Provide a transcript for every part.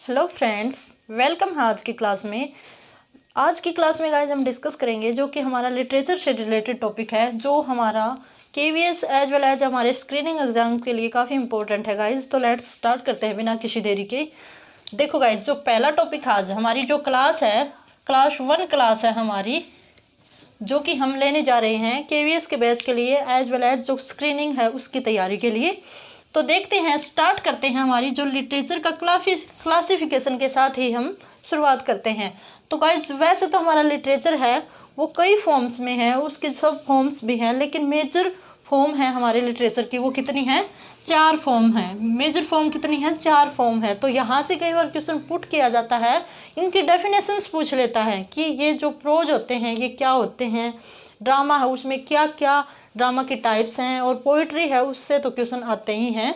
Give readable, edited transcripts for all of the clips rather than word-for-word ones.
Hello friends, welcome है आज की क्लास में। आज की क्लास में गाइज हम डिस्कस करेंगे जो कि हमारा लिटरेचर से रिलेटेड टॉपिक है, जो हमारा केवीएस एज वेल एज हमारे स्क्रीनिंग एग्जाम के लिए काफ़ी इंपॉर्टेंट है गाइज। तो लेट्स स्टार्ट करते हैं बिना किसी देरी के। देखो गाइज, जो पहला टॉपिक आज हमारी जो क्लास है, क्लास 1 क्लास है हमारी, जो कि हम लेने जा रहे हैं केवीएस के बेस के लिए एज वेल एज जो स्क्रीनिंग है उसकी तैयारी के लिए। तो देखते हैं, स्टार्ट करते हैं हमारी जो लिटरेचर का क्लासिफिकेशन के साथ ही हम शुरुआत करते हैं। तो गाइज, वैसे तो हमारा लिटरेचर है वो कई फॉर्म्स में है, उसके सब फॉर्म्स भी हैं, लेकिन मेजर फॉर्म है हमारे लिटरेचर की, वो कितनी है? 4 फॉर्म है। मेजर फॉर्म कितनी है? 4 फॉर्म है। तो यहाँ से कई बार क्वेश्चन पुट किया जाता है, इनकी डेफिनेशंस पूछ लेता है कि ये जो प्रोज होते हैं ये क्या होते हैं, ड्रामा है उसमें क्या क्या ड्रामा के टाइप्स हैं, और पोइट्री है उससे तो क्वेश्चन आते ही हैं।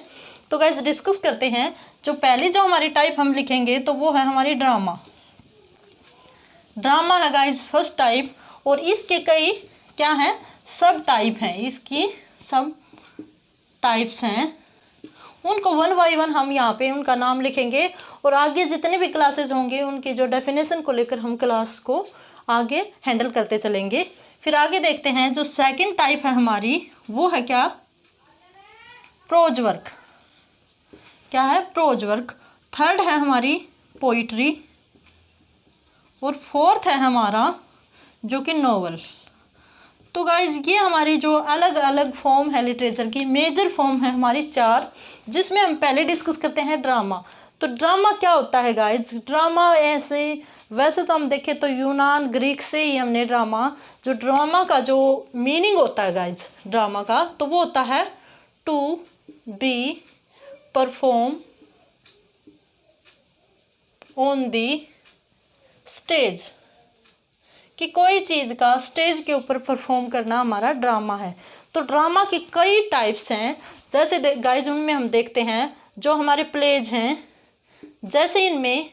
तो गाइज डिस्कस करते हैं। जो पहली जो हमारी टाइप हम लिखेंगे तो वो है हमारी ड्रामा। ड्रामा है गाइज फर्स्ट टाइप, और इसके कई क्या हैं? सब टाइप हैं, इसकी सब टाइप्स हैं। उनको 1 बाय 1 हम यहाँ पे उनका नाम लिखेंगे, और आगे जितने भी क्लासेस होंगे उनकी जो डेफिनेशन को लेकर हम क्लास को आगे हैंडल करते चलेंगे। फिर आगे देखते हैं, जो सेकंड टाइप है हमारी वो है क्या? Prose work. क्या है? Prose work. थर्ड है हमारी पोइट्री, और फोर्थ है हमारा जो कि नोवेल। तो गाइज ये हमारी जो अलग अलग फॉर्म है लिटरेचर की, मेजर फॉर्म है हमारी 4, जिसमें हम पहले डिस्कस करते हैं ड्रामा। तो ड्रामा क्या होता है गाइज? ड्रामा ऐसे वैसे तो हम देखें तो यूनान ग्रीक से ही हमने जो ड्रामा का जो मीनिंग होता है गाइज ड्रामा का, तो वो होता है to be perform on the stage, कि कोई चीज़ का स्टेज के ऊपर परफॉर्म करना हमारा ड्रामा है। तो ड्रामा की कई टाइप्स हैं, जैसे गाइज उनमें हम देखते हैं जो हमारे प्लेज हैं, जैसे इनमें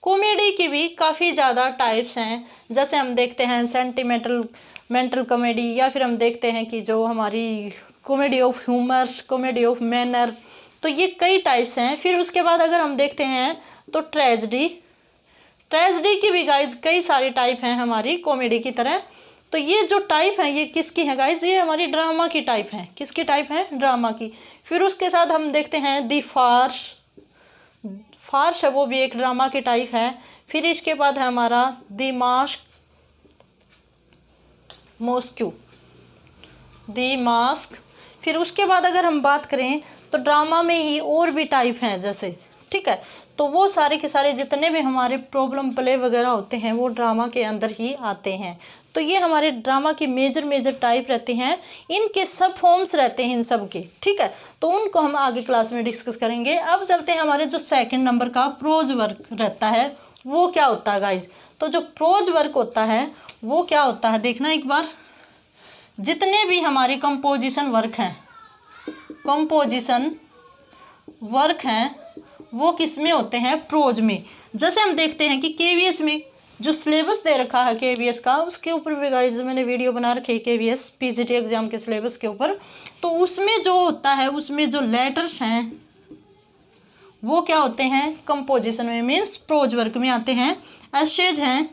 कॉमेडी की भी काफ़ी ज़्यादा टाइप्स हैं। जैसे हम देखते हैं मेंटल कॉमेडी, या फिर हम देखते हैं कि जो हमारी comedy of humours, comedy of manner, तो ये कई टाइप्स हैं। फिर उसके बाद अगर हम देखते हैं तो ट्रेजेडी की भी गाइज कई सारी टाइप हैं हमारी कॉमेडी की तरह। तो ये जो टाइप है ये किसकी है गाइज? ये हमारी ड्रामा की टाइप है। किसकी टाइप है? ड्रामा की। फिर उसके साथ हम देखते हैं दी फार्स है, वो भी एक ड्रामा की टाइप है। फिर इसके बाद है हमारा दी मास्क। फिर उसके बाद अगर हम बात करें तो ड्रामा में ही और भी टाइप हैं, जैसे ठीक है, तो वो सारे के सारे जितने भी हमारे प्रॉब्लम प्ले वगैरह होते हैं वो ड्रामा के अंदर ही आते हैं। तो ये हमारे ड्रामा की मेजर टाइप रहते हैं, इनके सब फॉर्म्स रहते हैं इन सब के, ठीक है। तो उनको हम आगे क्लास में डिस्कस करेंगे। अब चलते हैं हमारे जो सेकंड नंबर का प्रोज वर्क रहता है, वो क्या होता है गाइज? तो जो प्रोज वर्क होता है वो क्या होता है, देखना एक बार। जितने भी हमारे कंपोजिशन वर्क हैं वो किस में होते हैं? प्रोज में। जैसे हम देखते हैं कि केवीएस में जो सिलेबस दे रखा है केवीएस का, उसके ऊपर भी गाइज मैंने वीडियो बना रखी है केवीएस पीजीटी एग्जाम के सिलेबस के ऊपर। तो उसमें जो होता है, उसमें जो लेटर्स हैं वो क्या होते हैं? कंपोजिशन में, मीन्स प्रोज वर्क में आते हैं। एसेज हैं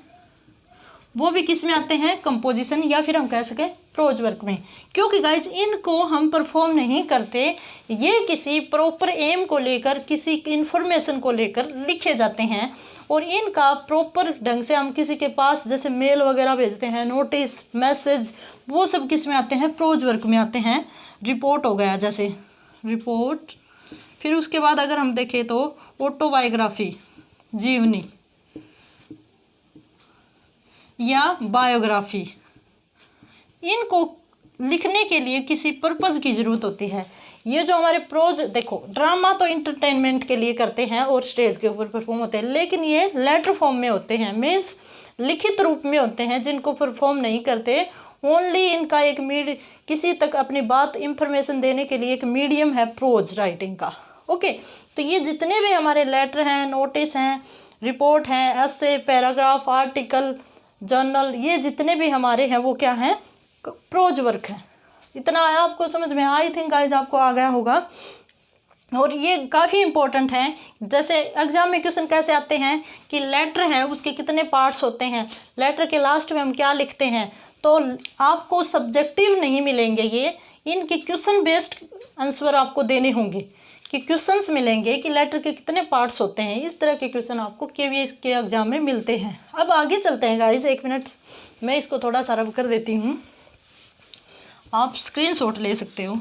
वो भी किस में आते हैं? कंपोजिशन, या फिर हम कह सकें प्रोज वर्क में। क्योंकि गाइज इनको हम परफॉर्म नहीं करते, ये किसी प्रॉपर एम को लेकर, किसी इंफॉर्मेशन को लेकर लिखे जाते हैं, और इनका प्रॉपर ढंग से हम किसी के पास जैसे मेल वगैरह भेजते हैं, नोटिस, मैसेज, वो सब किस में आते हैं? प्रोज वर्क में आते हैं। रिपोर्ट हो गया, जैसे रिपोर्ट। फिर उसके बाद अगर हम देखें तो ऑटोबायोग्राफी, जीवनी या बायोग्राफी, इनको लिखने के लिए किसी पर्पज़ की ज़रूरत होती है। ये जो हमारे प्रोज, देखो ड्रामा तो इंटरटेनमेंट के लिए करते हैं और स्टेज के ऊपर परफॉर्म होते हैं, लेकिन ये लेटर फॉर्म में होते हैं, मीन्स लिखित रूप में होते हैं, जिनको परफॉर्म नहीं करते। ओनली इनका एक किसी तक अपनी बात इंफॉर्मेशन देने के लिए एक मीडियम है प्रोज राइटिंग का। ओके, तो ये जितने भी हमारे लेटर हैं, नोटिस हैं, रिपोर्ट हैं, एसे, पैराग्राफ, आर्टिकल, जर्नल, ये जितने भी हमारे हैं वो क्या हैं? प्रोज वर्क है। इतना आया आपको समझ में? आई थिंक गाइज आपको आ गया होगा। और ये काफ़ी इम्पोर्टेंट है। जैसे एग्जाम में क्वेश्चन कैसे आते हैं कि लेटर है उसके कितने पार्ट्स होते हैं, लेटर के लास्ट में हम क्या लिखते हैं। तो आपको सब्जेक्टिव नहीं मिलेंगे ये, इनके क्वेश्चन बेस्ड आंसर आपको देने होंगे कि क्वेश्चंस मिलेंगे कि लेटर के कितने पार्ट्स होते हैं। इस तरह के क्वेश्चन आपको केवीएस के एग्जाम में मिलते हैं। अब आगे चलते हैं गाइज, 1 मिनट मैं इसको थोड़ा सा रब कर देती हूँ, आप स्क्रीनशॉट ले सकते हो।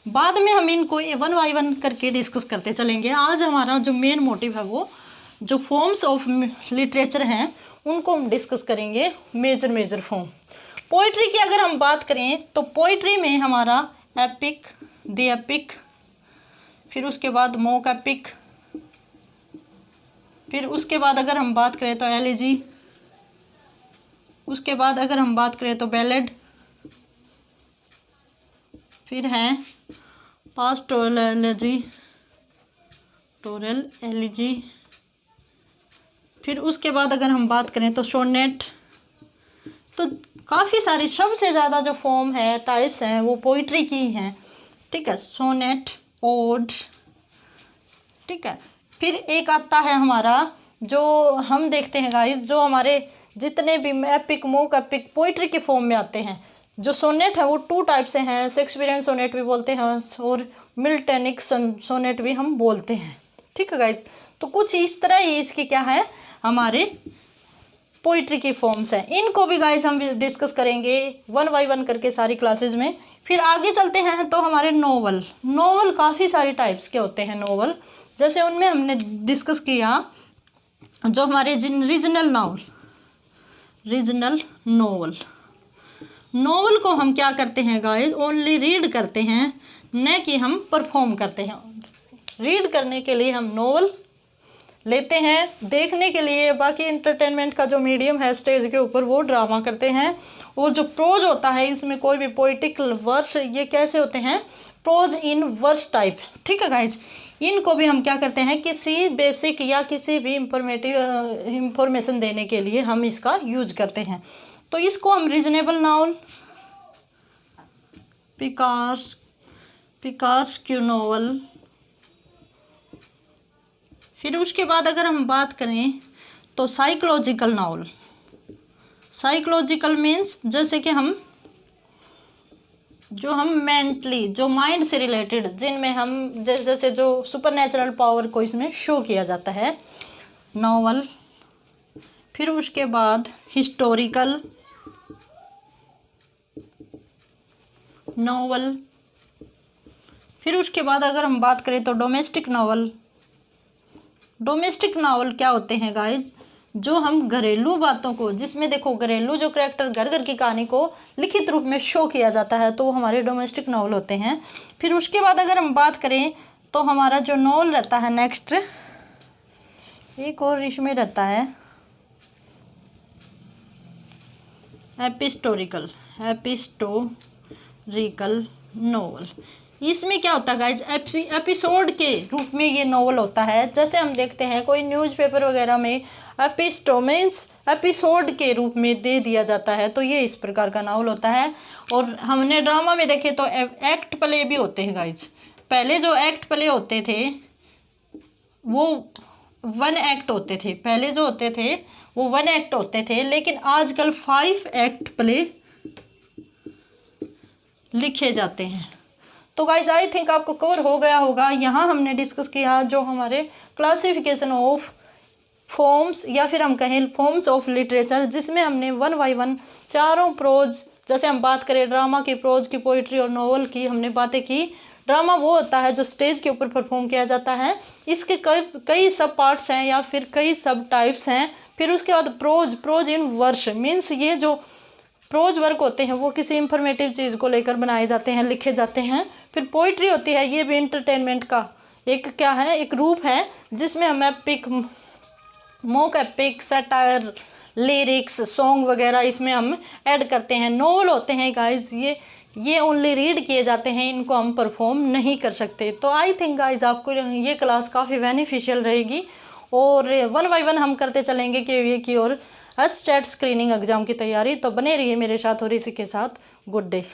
बाद में हम इनको 1 बाय 1 करके डिस्कस करते चलेंगे। आज हमारा जो मेन मोटिव है वो जो फॉर्म्स ऑफ लिटरेचर हैं उनको हम डिस्कस करेंगे, मेजर फॉर्म। पोइट्री की अगर हम बात करें तो पोइट्री में हमारा एपिक, द एपिक, फिर उसके बाद मॉक एपिक, फिर उसके बाद अगर हम बात करें तो एलिजी, उसके बाद अगर हम बात करें तो बैलेड, फिर है पास्टोरल एलिजी, फिर उसके बाद अगर हम बात करें तो सोनेट। तो काफ़ी सारी, सबसे ज़्यादा जो फॉर्म है, टाइप्स हैं, वो पोइट्री की हैं। ठीक है, सोनेट, ओड, ठीक है। फिर एक आता है हमारा जो हम देखते हैं गाइस, जो हमारे जितने भी एपिक, मॉक एपिक पोइट्री के फॉर्म में आते हैं। जो सोनेट है वो 2 टाइप से हैं, शेक्सपियरियन सोनेट भी बोलते हैं और मिल्टनिक सोनेट भी हम बोलते हैं। ठीक है गाइज, तो कुछ इस तरह ही इसकी क्या है, हमारे पोइट्री की फॉर्म्स हैं। इनको भी गाइज हम डिस्कस करेंगे 1 बाय 1 करके सारी क्लासेस में। फिर आगे चलते हैं तो हमारे नोवेल काफ़ी सारी टाइप्स के होते हैं नोवेल। जैसे उनमें हमने डिस्कस किया जो हमारे रीजनल नोवेल को हम क्या करते हैं गाइस, ओनली रीड करते हैं, न कि हम परफॉर्म करते हैं। रीड करने के लिए हम नोवेल लेते हैं, देखने के लिए बाकी इंटरटेनमेंट का जो मीडियम है स्टेज के ऊपर वो ड्रामा करते हैं। और जो प्रोज होता है इसमें कोई भी पोइटिकल वर्स, ये कैसे होते हैं, प्रोज इन वर्स टाइप। ठीक है गाइज, इनको भी हम क्या करते हैं, किसी बेसिक या किसी भी इंफॉर्मेशन देने के लिए हम इसका यूज करते हैं। तो इसको हम रीजनेबल नाउन, पिकास्क्यू नोवेल, फिर उसके बाद अगर हम बात करें तो साइकोलॉजिकल नॉवल। साइकोलॉजिकल मीन्स जैसे कि हम मेंटली, जो माइंड से रिलेटेड, जिनमें हम जैसे जो सुपरनेचुरल पावर को इसमें शो किया जाता है, नॉवल। फिर उसके बाद हिस्टोरिकल नॉवल। फिर उसके बाद अगर हम बात करें तो डोमेस्टिक नॉवल क्या होते हैं गाइज, जो हम घरेलू बातों को, जिसमें देखो घरेलू जो करैक्टर घर की कहानी को लिखित रूप में शो किया जाता है, तो वो हमारे डोमेस्टिक नॉवल होते हैं। फिर उसके बाद अगर हम बात करें तो हमारा जो नॉवल रहता है नेक्स्ट, एक और इसमें रहता है एपिस्टोरिकल नॉवल। इसमें क्या होता है गाइज, एपिसोड के रूप में ये नॉवल होता है। जैसे हम देखते हैं कोई न्यूज़पेपर वगैरह में एपिसोड के रूप में दे दिया जाता है, तो ये इस प्रकार का नॉवल होता है। और हमने ड्रामा में देखे तो एक्ट प्ले भी होते हैं गाइज। पहले जो एक्ट प्ले होते थे वो 1 एक्ट होते थे, पहले जो होते थे वो 1 एक्ट होते थे, लेकिन आजकल 5 एक्ट प्ले लिखे जाते हैं। तो गाइज आई थिंक आपको कवर हो गया होगा। यहाँ हमने डिस्कस किया जो हमारे क्लासिफिकेशन ऑफ फॉर्म्स, या फिर हम कहें फॉर्म्स ऑफ लिटरेचर, जिसमें हमने 1 बाय 1 चारों प्रोज, जैसे हम बात करें ड्रामा की, प्रोज की, पोइट्री और नॉवल की, हमने बातें की। ड्रामा वो होता है जो स्टेज के ऊपर परफॉर्म किया जाता है, इसके कई सब पार्ट्स हैं या फिर कई सब टाइप्स हैं। फिर उसके बाद प्रोज इन वर्स मीन्स ये जो प्रोज वर्क होते हैं वो किसी इंफॉर्मेटिव चीज़ को लेकर बनाए जाते हैं, लिखे जाते हैं। फिर पोइट्री होती है, ये भी इंटरटेनमेंट का एक क्या है, एक रूप है, जिसमें हम epic, mock epic, satire, lyrics, song वगैरह इसमें हम ऐड करते हैं। नॉवल होते हैं गाइज, ये ओनली रीड किए जाते हैं, इनको हम परफॉर्म नहीं कर सकते। तो आई थिंक गाइज आपको ये क्लास काफ़ी बेनिफिशियल रहेगी। और 1 बाय 1 हम करते चलेंगे केवीए की और HSTAT स्क्रीनिंग एग्जाम की तैयारी। तो बने रहिए मेरे साथ और इसी के साथ गुड डे।